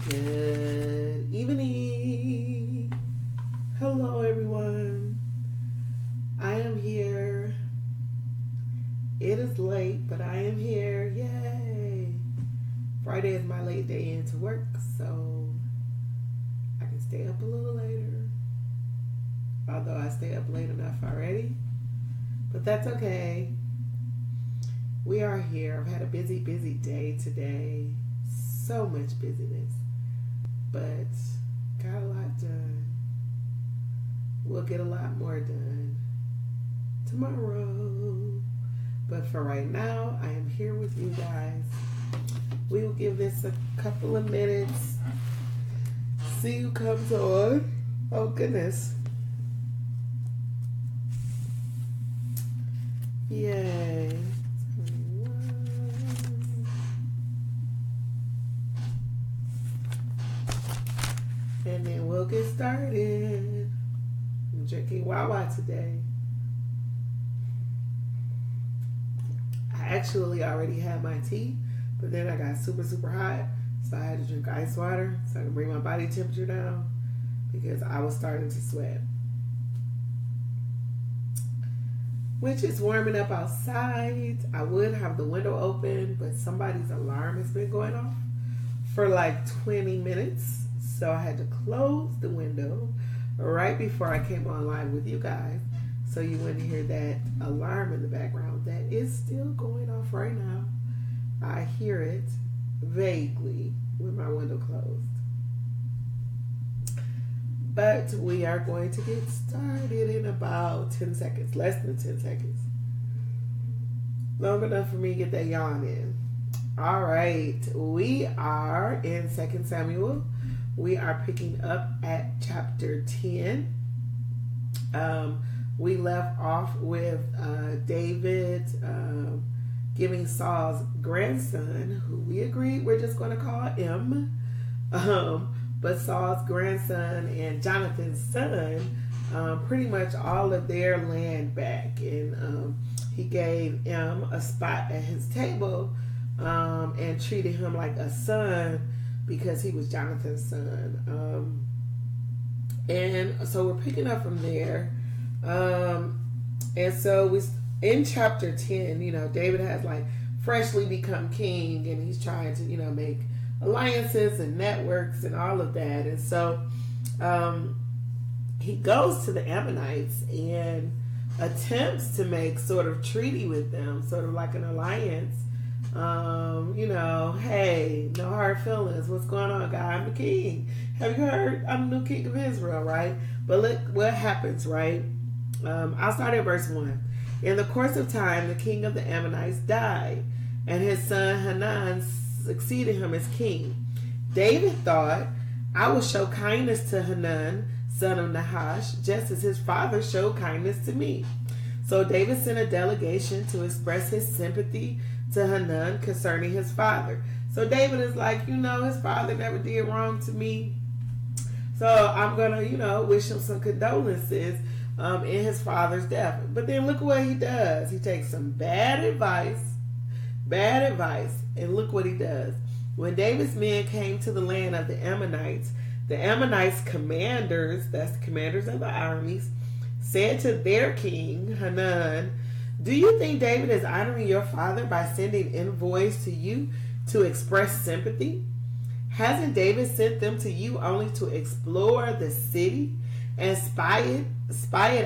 Good evening. Hello, everyone. I am here. It is late, but I am here. Yay. Friday is my late day into work, so I can stay up a little later. Although I stay up late enough already. But that's okay. We are here. I've had a busy day today. So much busyness. But got a lot done. We'll get a lot more done tomorrow. But for right now, I am here with you guys. We will give this a couple of minutes. See who comes on. Oh, goodness. Yay. And then we'll get started. I'm drinking Wawa today. I actually already had my tea, but then I got super hot, so I had to drink ice water so I can bring my body temperature down because I was starting to sweat. Which is warming up outside. I would have the window open, but somebody's alarm has been going off for like 20 minutes. So I had to close the window right before I came on live with you guys. So you wouldn't hear that alarm in the background. That is still going off right now. I hear it vaguely with my window closed. But we are going to get started in about 10 seconds. Less than 10 seconds. Long enough for me to get that yawn in. All right. We are in 2 Samuel. We are picking up at chapter 10. We left off with David giving Saul's grandson, who we agreed we're just going to call M, but Saul's grandson and Jonathan's son, pretty much all of their land back. And he gave M a spot at his table and treated him like a son because he was Jonathan's son. And so we're picking up from there. And so we in chapter 10, David has like freshly become king and he's trying to, make alliances and networks and all of that. And so he goes to the Ammonites and attempts to make sort of treaty with them, sort of like an alliance. Hey, no hard feelings. What's going on, guy? I'm the king. Have you heard? I'm the new king of Israel, right? But look what happens, right? I'll start at verse 1. In the course of time, the king of the Ammonites died, and his son Hanan succeeded him as king. David thought, I will show kindness to Hanan, son of Nahash, just as his father showed kindness to me. So David sent a delegation to express his sympathy to Hanan concerning his father. So David is like, his father never did wrong to me. So I'm going to, wish him some condolences in his father's death. But then look what he does. He takes some bad advice, and look what he does. When David's men came to the land of the Ammonites commanders, that's the commanders of the armies, said to their king, Hanan, do you think David is honoring your father by sending envoys to you to express sympathy? Hasn't David sent them to you only to explore the city and spy it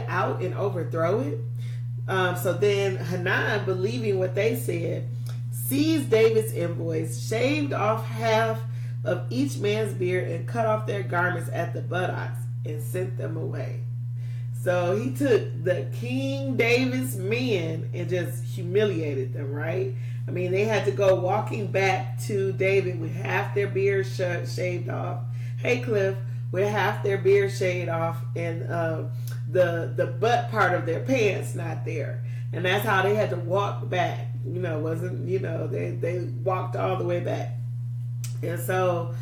out and overthrow it? So then Hanan, believing what they said, seized David's envoys, shaved off half of each man's beard, and cut off their garments at the buttocks and sent them away. So he took the King David's men and just humiliated them, right? I mean, they had to go walking back to David with half their beard shaved off. Hey, Cliff, with half their beard shaved off and the butt part of their pants not there. And that's how they had to walk back. They walked all the way back. And so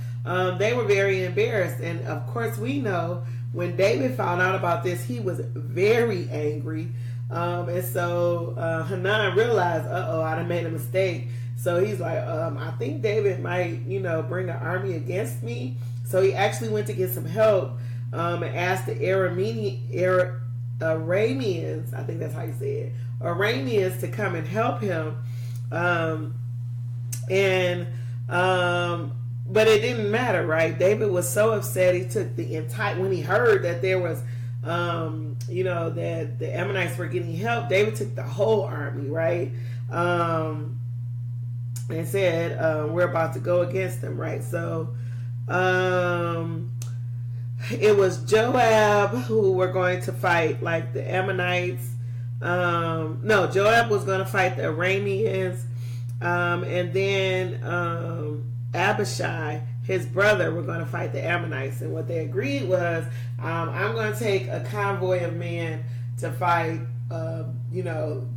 they were very embarrassed. And of course, we know when David found out about this, he was very angry. And so Hanan realized, I done made a mistake. So he's like, I think David might, bring an army against me. So he actually went to get some help and asked the Arameans, I think that's how you say it, Arameans to come and help him. But it didn't matter, right? David was so upset. He took when he heard that there was, that the Ammonites were getting help, David took the whole army, right? And said, we're about to go against them, right? So, it was Joab who were going to fight, like, the Ammonites. No, Joab was going to fight the Arameans. And then, Abishai, his brother, were going to fight the Ammonites. And what they agreed was, I'm going to take a convoy of men to fight, the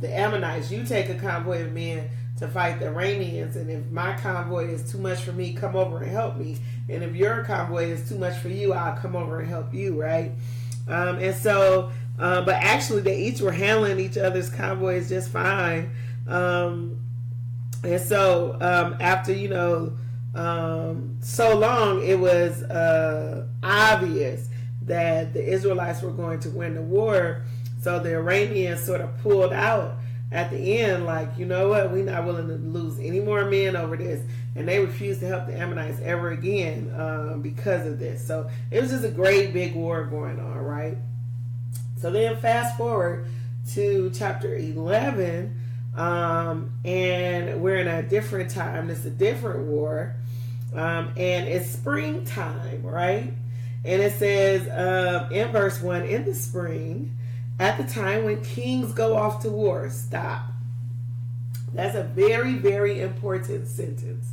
Ammonites. You take a convoy of men to fight the Arameans. And if my convoy is too much for me, come over and help me. And if your convoy is too much for you, I'll come over and help you, right? But actually they each were handling each other's convoys just fine. And so after, so long, it was obvious that the Israelites were going to win the war. So the Arameans sort of pulled out at the end, like, you know what, we're not willing to lose any more men over this. And they refused to help the Ammonites ever again because of this. So it was just a great big war going on, right? So then fast forward to chapter 11, and we're in a different time. It's a different war. And it's springtime, right? And it says in verse 1, in the spring, at the time when kings go off to war. Stop. That's a very, very important sentence.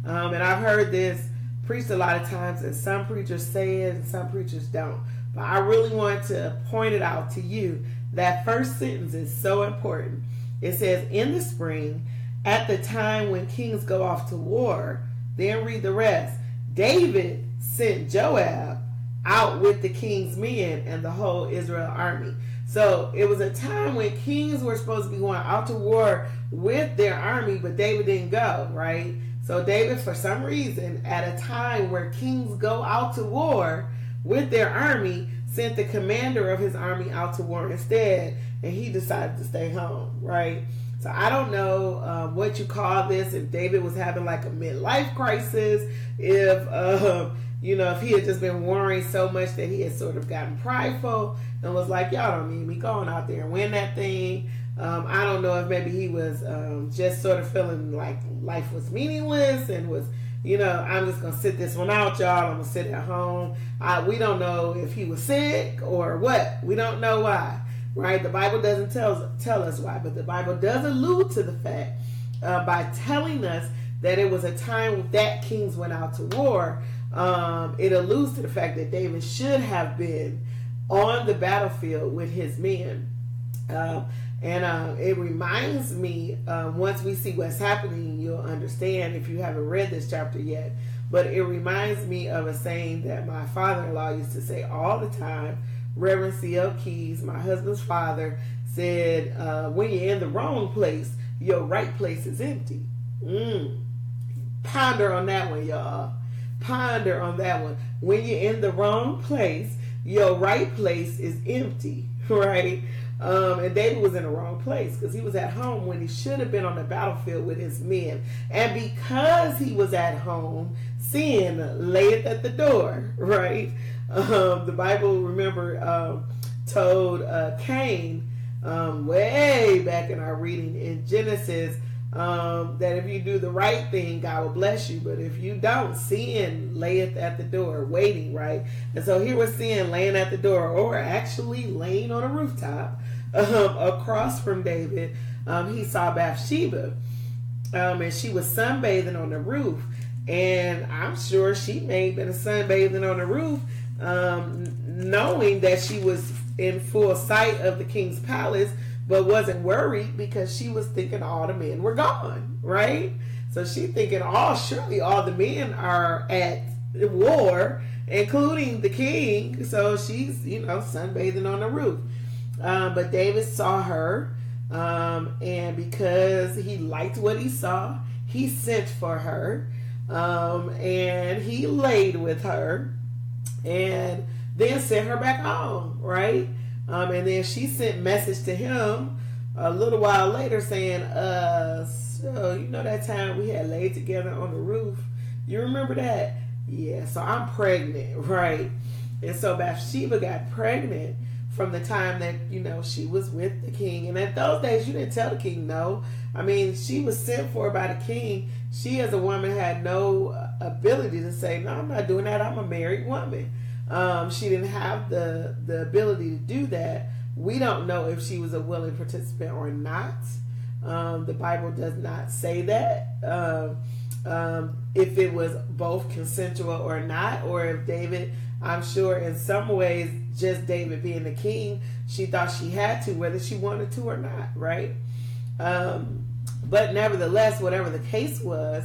And I've heard this preached a lot of times, and some preachers say it and some preachers don't. But I really want to point it out to you. That first sentence is so important. It says, in the spring, at the time when kings go off to war. Then read the rest. David sent Joab out with the king's men and the whole Israel army. So it was a time when kings were supposed to be going out to war with their army, but David didn't go, right? So David, for some reason, at a time where kings go out to war with their army, sent the commander of his army out to war instead, and he decided to stay home, right? So I don't know what you call this, if David was having like a midlife crisis, if he had just been worrying so much that he had sort of gotten prideful and was like, y'all don't need me, going out there and win that thing. I don't know if maybe he was just sort of feeling like life was meaningless and was, I'm just going to sit this one out, y'all. I'm going to sit at home. We don't know if he was sick or what. We don't know why. Right? The Bible doesn't tell us why, but the Bible does allude to the fact by telling us that it was a time that kings went out to war. It alludes to the fact that David should have been on the battlefield with his men. It reminds me, once we see what's happening, you'll understand if you haven't read this chapter yet. But it reminds me of a saying that my father-in-law used to say all the time. Reverend C.L. Keys, my husband's father, said, when you're in the wrong place, your right place is empty. Ponder on that one, y'all. Ponder on that one. When you're in the wrong place, your right place is empty, right? And David was in the wrong place because he was at home when he should have been on the battlefield with his men. And because he was at home, sin layeth at the door, right? The Bible, remember, told Cain way back in our reading in Genesis that if you do the right thing, God will bless you. But if you don't, sin layeth at the door, waiting, right? And so here was sin laying at the door, or actually laying on a rooftop across from David. He saw Bathsheba, and she was sunbathing on the roof. And I'm sure she may have been sunbathing on the roof, knowing that she was in full sight of the king's palace, but wasn't worried because she was thinking all the men were gone, right? So she thinking, surely all the men are at war, including the king. So she's, sunbathing on the roof. But David saw her, and because he liked what he saw, he sent for her, and he laid with her, and then sent her back home, right? And then she sent message to him a little while later saying, so you know that time we had laid together on the roof? You remember that? Yeah, so I'm pregnant, right? And so Bathsheba got pregnant from the time that, you know, she was with the king. And at those days, you didn't tell the king no. I mean, she was sent for by the king. She, as a woman, had no ability to say, no, I'm not doing that. I'm a married woman. She didn't have the ability to do that. We don't know if she was a willing participant or not. The Bible does not say that. If it was both consensual or not, or if David, I'm sure in some ways, just David being the king, she thought she had to, whether she wanted to or not, right? But nevertheless, whatever the case was,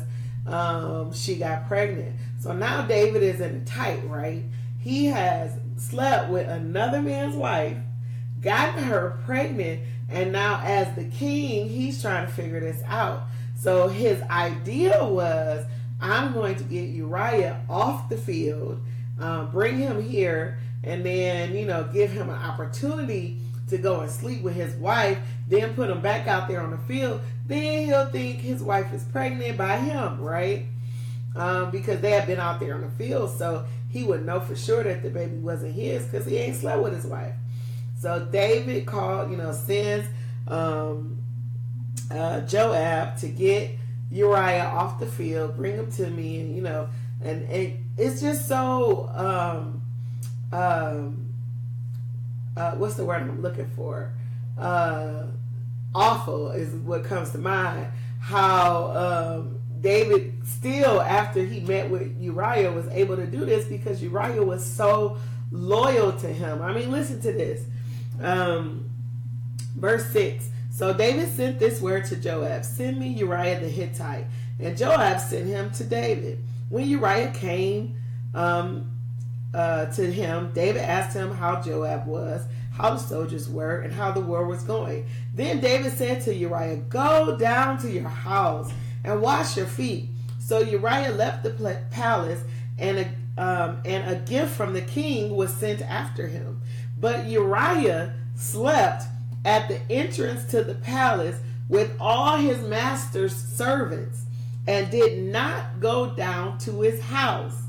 she got pregnant. So now David is in a tight, right? He has slept with another man's wife, gotten her pregnant, and now as the king, he's trying to figure this out. So his idea was, I'm going to get Uriah off the field, bring him here, and then, you know, give him an opportunity to go and sleep with his wife, then put him back out there on the field. Then he'll think his wife is pregnant by him, right? Because they had been out there on the field, so he would know for sure that the baby wasn't his because he ain't slept with his wife. So David sends Joab to get Uriah off the field, bring him to me, and it's just so what's the word I'm looking for? Awful is what comes to mind. How David still, after he met with Uriah, was able to do this because Uriah was so loyal to him. I mean, listen to this. Verse 6. So David sent this word to Joab, send me Uriah the Hittite. And Joab sent him to David. When Uriah came to him, David asked him how Joab was, how the soldiers were, and how the war was going. Then David said to Uriah, go down to your house and wash your feet. So Uriah left the palace, and a gift from the king was sent after him. But Uriah slept at the entrance to the palace with all his master's servants and did not go down to his house.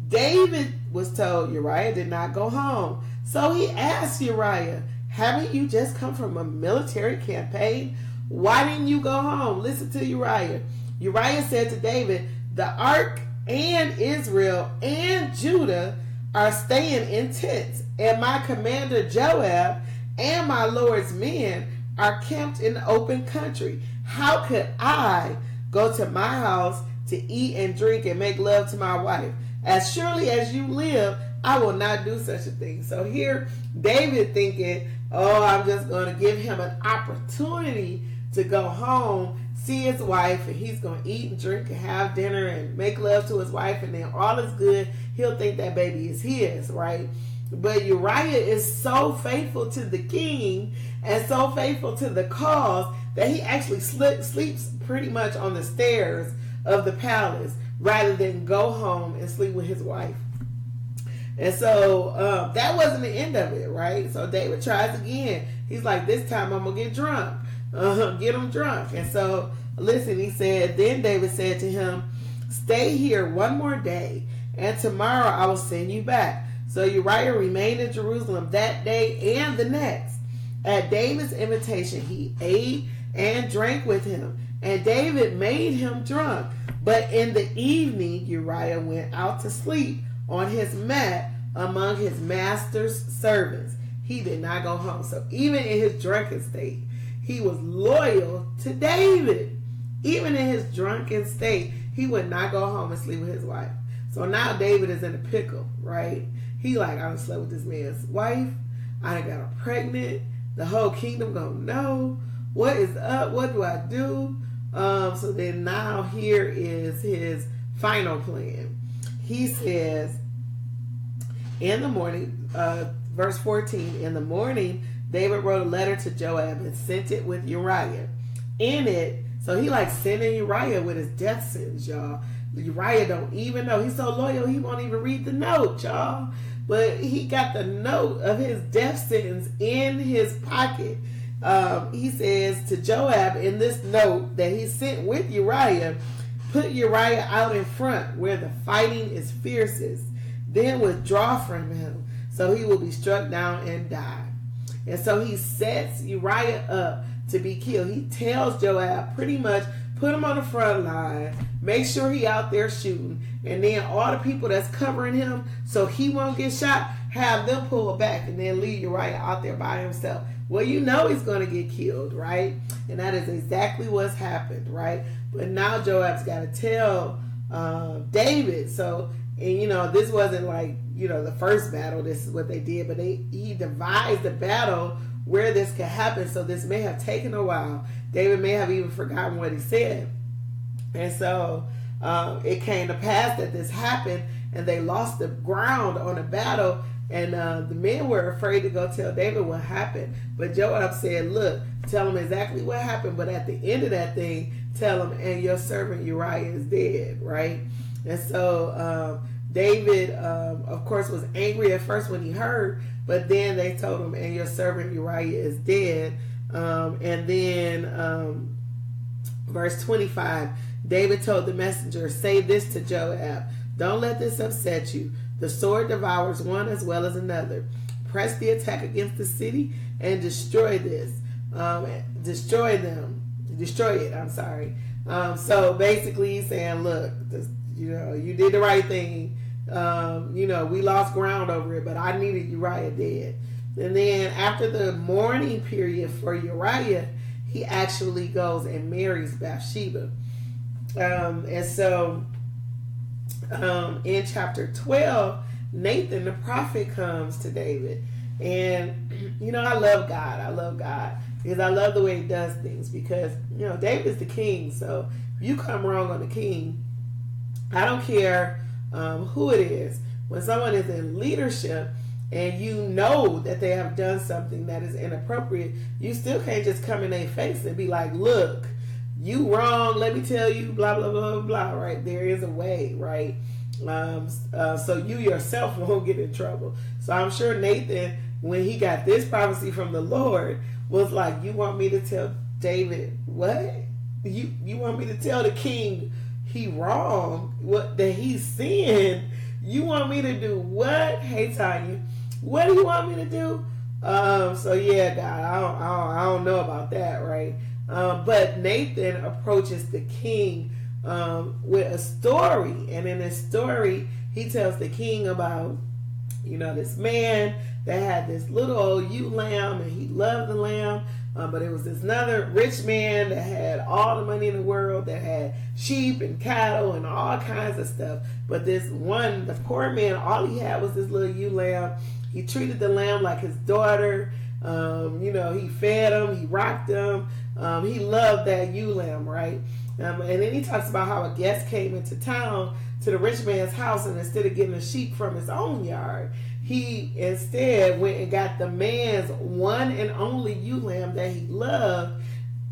David was told Uriah did not go home. So he asked Uriah, haven't you just come from a military campaign? Why didn't you go home? Listen to Uriah. Uriah said to David, the ark and Israel and Judah are staying in tents, and my commander Joab and my Lord's men are camped in the open country. How could I go to my house to eat and drink and make love to my wife? As surely as you live, I will not do such a thing. So here, David thinking, oh, I'm just going to give him an opportunity to go home, see his wife, and he's going to eat and drink and have dinner and make love to his wife, and then all is good. He'll think that baby is his, right? But Uriah is so faithful to the king and so faithful to the cause that he actually sleeps pretty much on the stairs of the palace rather than go home and sleep with his wife. And so that wasn't the end of it, right? So David tries again. He's like, this time I'm going to get drunk. Get him drunk. And so, listen, he said, then David said to him, stay here one more day, and tomorrow I will send you back. So Uriah remained in Jerusalem that day and the next. At David's invitation, he ate and drank with him, and David made him drunk. But in the evening, Uriah went out to sleep on his mat among his master's servants. He did not go home. So even in his drunken state, he was loyal to David. Even in his drunken state, he would not go home and sleep with his wife. So now David is in a pickle, right? He like, I done slept with this man's wife. I done got her pregnant. The whole kingdom gonna know. What is up? What do I do? So then now here is his final plan. He says, in the morning, verse 14, in the morning, David wrote a letter to Joab and sent it with Uriah. In it, So he like sending Uriah with his death sentence, y'all. Uriah don't even know. He's so loyal, he won't even read the note, y'all. But he got the note of his death sentence in his pocket. He says to Joab in this note that he sent with Uriah, put Uriah out in front where the fighting is fiercest. Then withdraw from him, so he will be struck down and die. And so he sets Uriah up to be killed. He tells Joab pretty much, put him on the front line, make sure he out there shooting, and then all the people that's covering him so he won't get shot, have them pull back and then leave Uriah out there by himself. Well, you know he's going to get killed, right? And that is exactly what's happened, right? But now Joab's got to tell David. So, and you know, this wasn't like, you know, the first battle, this is what they did, but he devised a battle where this could happen. So this may have taken a while. David may have even forgotten what he said. And so it came to pass that this happened and they lost the ground on the battle. And the men were afraid to go tell David what happened. But Joab said, look, tell him exactly what happened. But at the end of that thing, tell him, and your servant Uriah is dead, right? And so David, of course, was angry at first when he heard. But then they told him, and your servant Uriah is dead. And then verse 25, David told the messenger, say this to Joab, don't let this upset you. The sword devours one as well as another. Press the attack against the city and destroy this. Destroy it, I'm sorry. So basically he's saying, look, this, you know, you did the right thing. You know, we lost ground over it, but I needed Uriah dead. And then after the mourning period for Uriah, he actually goes and marries Bathsheba. And so in chapter 12, Nathan the prophet comes to David. And, you know, I love God. I love God because I love the way he does things, because, you know, David's the king. So if you come wrong on the king, I don't care who it is. When someone is in leadership and you know that they have done something that is inappropriate, you still can't just come in their face and be like, look, you wrong, let me tell you, blah, blah, blah, blah, right? There is a way, right? So you yourself won't get in trouble. So I'm sure Nathan, when he got this prophecy from the Lord, was like, you want me to tell David what? You want me to tell the king he wrong, what that he's sinned? You want me to do what? Hey, Tanya, what do you want me to do? So yeah, God, I don't know about that, right? But Nathan approaches the king with a story, and in this story, he tells the king about, you know, this man that had this little old ewe lamb, and he loved the lamb, but it was this another rich man that had all the money in the world, that had sheep and cattle and all kinds of stuff. But this one, the poor man, all he had was this little ewe lamb. He treated the lamb like his daughter. You know, he fed him, he rocked him. He loved that ewe lamb, right? And then he talks about how a guest came into town to the rich man's house, and instead of getting a sheep from his own yard, he instead went and got the man's one and only ewe lamb that he loved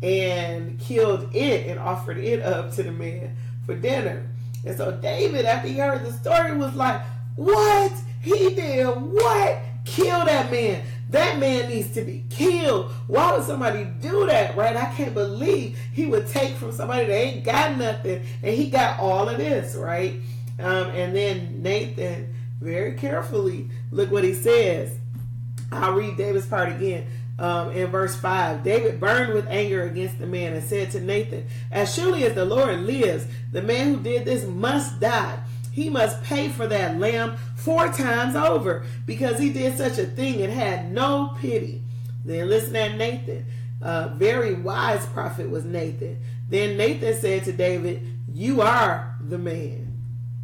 and killed it and offered it up to the man for dinner. And so David, after he heard the story, was like, what? He did what? Kill that man. That man needs to be killed. Why would somebody do that, right? I can't believe he would take from somebody that ain't got nothing, and he got all of this, right? And then Nathan, very carefully, look what he says. I'll read David's part again. In verse 5, David burned with anger against the man and said to Nathan, as surely as the Lord lives, the man who did this must die. He must pay for that lamb 4 times over, because he did such a thing and had no pity. Then listen at Nathan. Very wise prophet was Nathan. Then Nathan said to David, you are the man.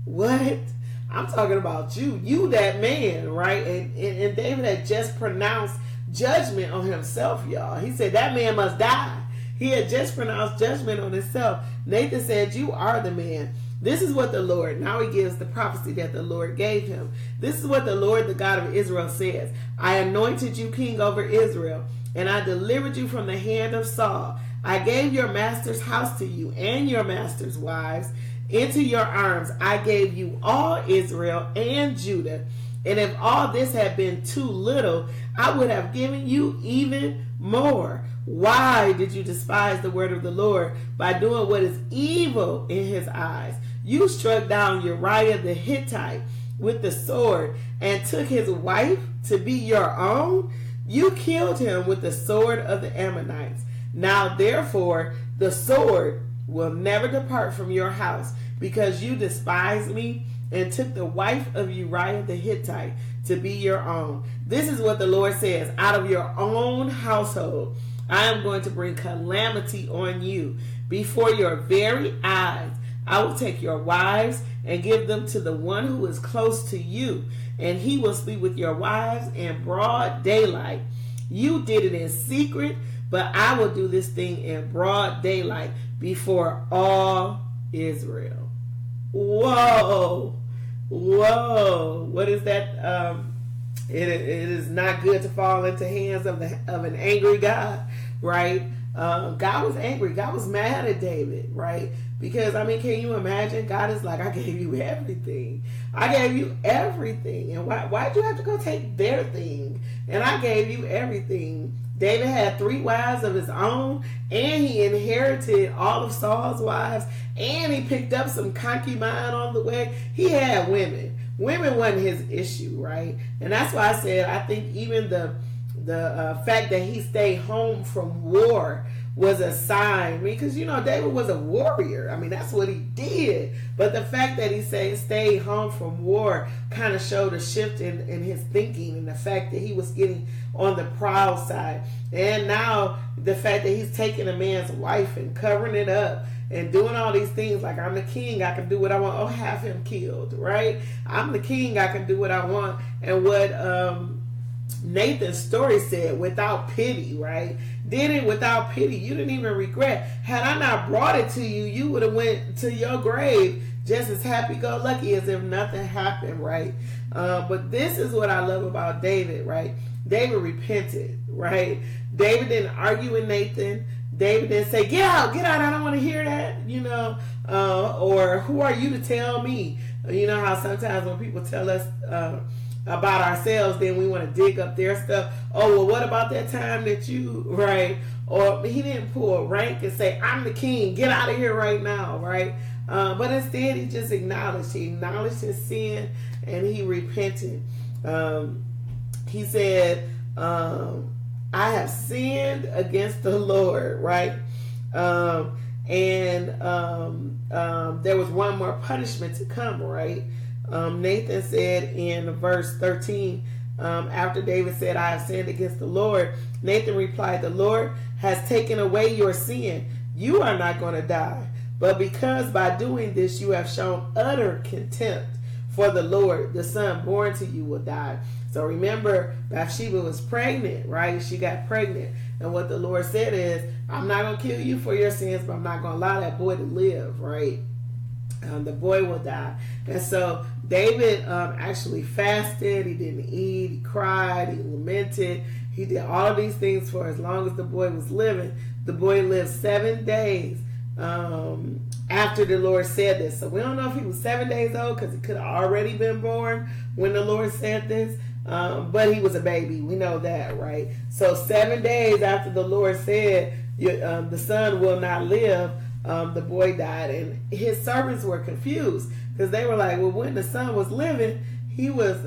What? I'm talking about you. You that man, right? And David had just pronounced judgment on himself, y'all. He said that man must die. He had just pronounced judgment on himself. Nathan said, you are the man. This is what the Lord, now he gives the prophecy that the Lord gave him. This is what the Lord, the God of Israel, says. I anointed you king over Israel, and I delivered you from the hand of Saul. I gave your master's house to you and your master's wives into your arms. I gave you all Israel and Judah. And if all this had been too little, I would have given you even more. Why did you despise the word of the Lord by doing what is evil in his eyes? You struck down Uriah the Hittite with the sword and took his wife to be your own. You killed him with the sword of the Ammonites. Now therefore the sword will never depart from your house, because you despised me and took the wife of Uriah the Hittite to be your own. This is what the Lord says: out of your own household I am going to bring calamity on you. Before your very eyes I will take your wives and give them to the one who is close to you, and he will sleep with your wives in broad daylight. You did it in secret, but I will do this thing in broad daylight before all Israel. Whoa. What is that? It is not good to fall into hands of an angry God, right? God was angry. God was mad at David, right? Because, I mean, can you imagine? God is like, I gave you everything. I gave you everything. And why'd you have to go take their thing? And I gave you everything. David had 3 wives of his own, and he inherited all of Saul's wives, and he picked up some concubine on the way. He had women. Women wasn't his issue, right? And that's why I said I think even the fact that he stayed home from war was a sign, because David was a warrior. I mean, that's what he did. But the fact that he stayed home from war kind of showed a shift in his thinking, and the fact that he was getting on the proud side. And now the fact that he's taking a man's wife and covering it up and doing all these things, like, I'm the king, I can do what I want. Oh, have him killed, right? I'm the king, I can do what I want. And what Nathan's story said, without pity, right? Did it without pity. You didn't even regret. Had I not brought it to you, you would have went to your grave just as happy-go-lucky as if nothing happened, right? But this is what I love about David, right? David repented, right? David didn't argue with Nathan. David didn't say, get out, I don't want to hear that, or who are you to tell me? You know how sometimes when people tell us about ourselves, then we want to dig up their stuff. Oh, well, what about that time that you, right? Or he didn't pull a rank and say, I'm the king, get out of here right now, right? But instead, he just acknowledged his sin, and he repented. He said, I have sinned against the Lord, right? There was one more punishment to come, right? Nathan said in verse 13, after David said, I have sinned against the Lord, Nathan replied, the Lord has taken away your sin. You are not going to die. But because by doing this you have shown utter contempt for the Lord, the son born to you will die. So remember, Bathsheba was pregnant, right? She got pregnant. And what the Lord said is, I'm not going to kill you for your sins, but I'm not going to allow that boy to live, right? The boy will die. And so David actually fasted. He didn't eat. He cried. He lamented. He did all of these things for as long as the boy was living. The boy lived 7 days after the Lord said this. So we don't know if he was 7 days old, because he could have already been born when the Lord said this. But he was a baby. We know that, right? So 7 days after the Lord said, the son will not live, the boy died. And his servants were confused, because they were like, well, when the son was living, he was,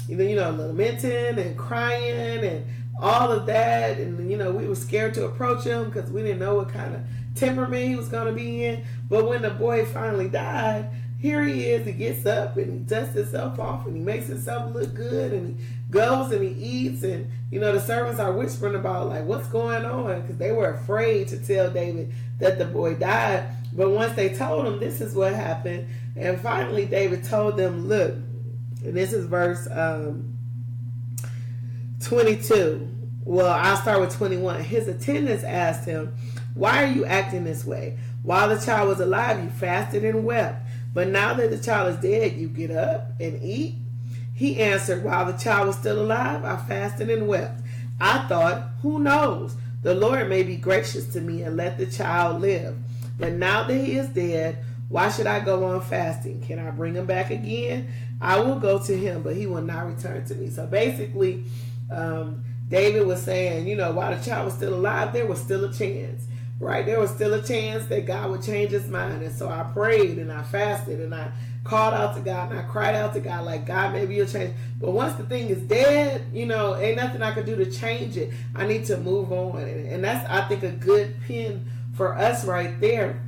lamenting and crying and all of that. And, we were scared to approach him because we didn't know what kind of temperament he was going to be in. But when the boy finally died, here he is. He gets up and he dusts himself off and he makes himself look good, and he goes and he eats. And, the servants are whispering about, like, what's going on? Because they were afraid to tell David that the boy died. But once they told him, this is what happened. And finally, David told them, look, and this is verse 22. Well, I'll start with 21. His attendants asked him, why are you acting this way? While the child was alive, you fasted and wept. But now that the child is dead, you get up and eat? He answered, while the child was still alive, I fasted and wept. I thought, who knows? The Lord may be gracious to me and let the child live. But now that he is dead, why should I go on fasting? Can I bring him back again? I will go to him, but he will not return to me. So basically, David was saying, while the child was still alive, there was still a chance, right? There was still a chance that God would change his mind. And so I prayed and I fasted and I called out to God and I cried out to God, like, God, maybe you'll change. But once the thing is dead, ain't nothing I could do to change it. I need to move on. And that's, I think, a good pin for us right there,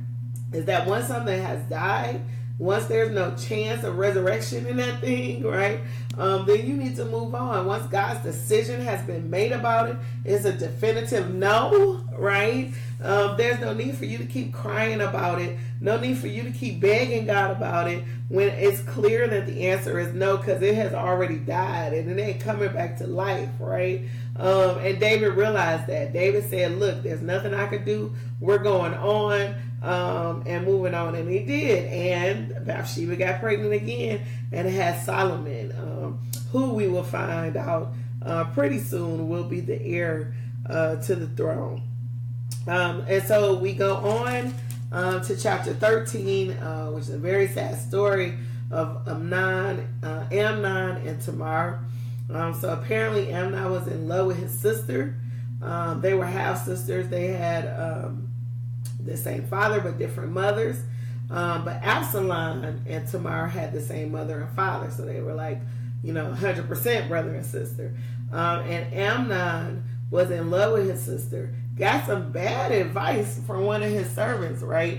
is that once something has died, once there's no chance of resurrection in that thing, right, then you need to move on. Once God's decision has been made about it, it's a definitive no, right? There's no need for you to keep crying about it. No need for you to keep begging God about it when it's clear that the answer is no, because it has already died and it ain't coming back to life, right? And David realized that. David said, look, there's nothing I can do. We're going on and moving on. And he did. And Bathsheba got pregnant again and had Solomon, who we will find out pretty soon will be the heir to the throne. And so we go on to chapter 13, which is a very sad story of Amnon and Tamar. So apparently Amnon was in love with his sister. They were half sisters. They had the same father but different mothers. But Absalom and Tamar had the same mother and father, so they were like, 100% brother and sister. And Amnon was in love with his sister. Got some bad advice from one of his servants, right?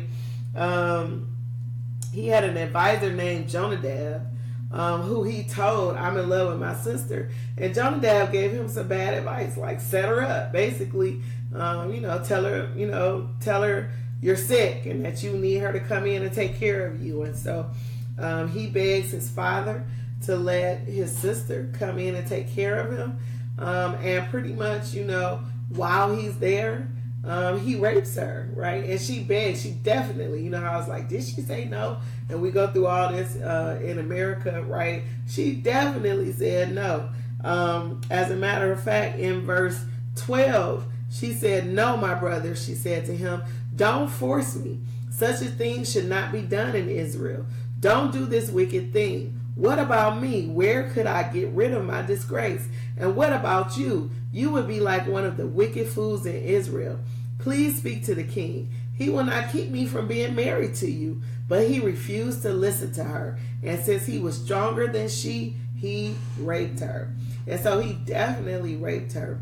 He had an advisor named Jonadab, who he told, I'm in love with my sister. And Jonadab gave him some bad advice, like set her up. Basically, tell her you're sick and that you need her to come in and take care of you. And so he begs his father to let his sister come in and take care of him. And pretty much, while he's there, he rapes her, right? And she begs, she definitely, I was like, did she say no? And we go through all this in America, right? She definitely said no. As a matter of fact, in verse 12, she said, no, my brother, she said to him, don't force me. Such a thing should not be done in Israel. Don't do this wicked thing. What about me? Where could I get rid of my disgrace? And what about you? You would be like one of the wicked fools in Israel. Please speak to the king. He will not keep me from being married to you. But he refused to listen to her. And since he was stronger than she, he raped her. And so he definitely raped her.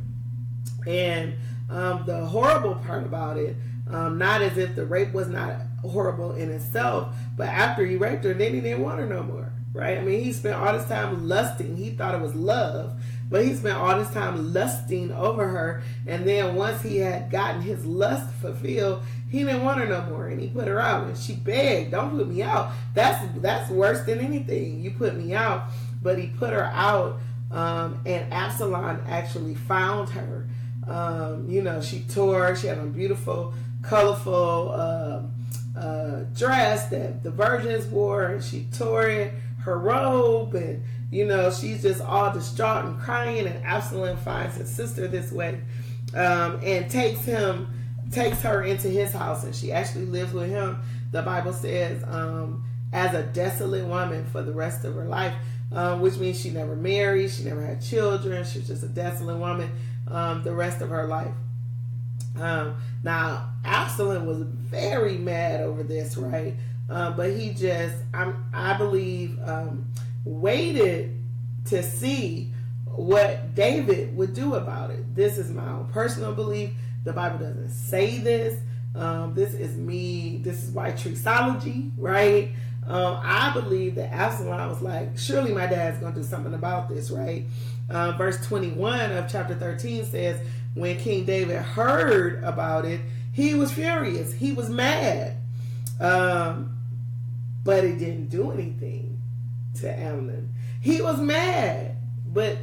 And the horrible part about it, not as if the rape was not horrible in itself, but after he raped her, then he didn't want her no more, right? I mean, he spent all this time lusting. He thought it was love, but he spent all this time lusting over her. And then once he had gotten his lust fulfilled, he didn't want her no more, and he put her out. And she begged, don't put me out. That's worse than anything. You put me out. But he put her out, and Absalom actually found her. She tore, she had a beautiful, colorful dress that the virgins wore, and she tore it, her robe, and she's just all distraught and crying. And Absalom finds his sister this way, and takes her into his house, and she actually lives with him, the Bible says, as a desolate woman for the rest of her life, which means she never married, she never had children, she was just a desolate woman the rest of her life. Now Absalom was very mad over this, right? But he just, I believe, waited to see what David would do about it. This is my own personal belief. The Bible doesn't say this. This is me. This is white treeology, right? I believe that Absalom was like, surely my dad's going to do something about this, right? Verse 21 of chapter 13 says, when King David heard about it, he was furious. He was mad. But he didn't do anything to Amnon. He was mad, but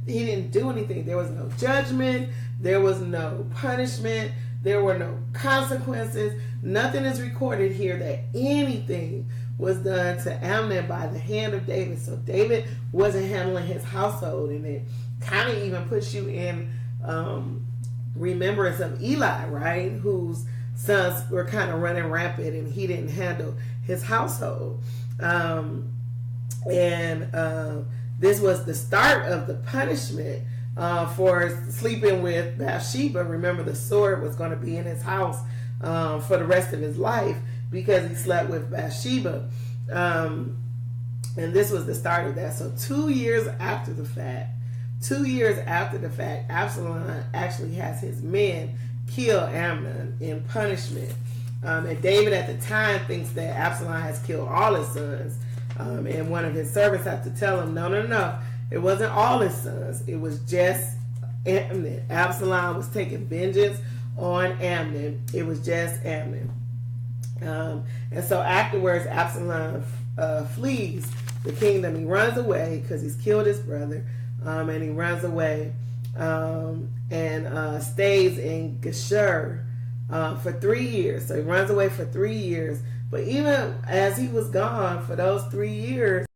he didn't do anything. There was no judgment. There was no punishment. There were no consequences. Nothing is recorded here that anything was done to Amnon by the hand of David. So David wasn't handling his household, and it kind of even puts you in remembrance of Eli, right? Whose sons were kind of running rampant and he didn't handle his household. This was the start of the punishment for sleeping with Bathsheba. Remember, the sword was going to be in his house for the rest of his life because he slept with Bathsheba. And this was the start of that. So 2 years after the fact, Absalom actually has his men kill Amnon in punishment. And David at the time thinks that Absalom has killed all his sons. And one of his servants had to tell him, no. It wasn't all his sons. It was just Amnon. Absalom was taking vengeance on Amnon. It was just Amnon. And so afterwards, Absalom flees the kingdom. He runs away because he's killed his brother. And he runs away and stays in Geshur for 3 years. So he runs away for 3 years. But even as he was gone for those 3 years,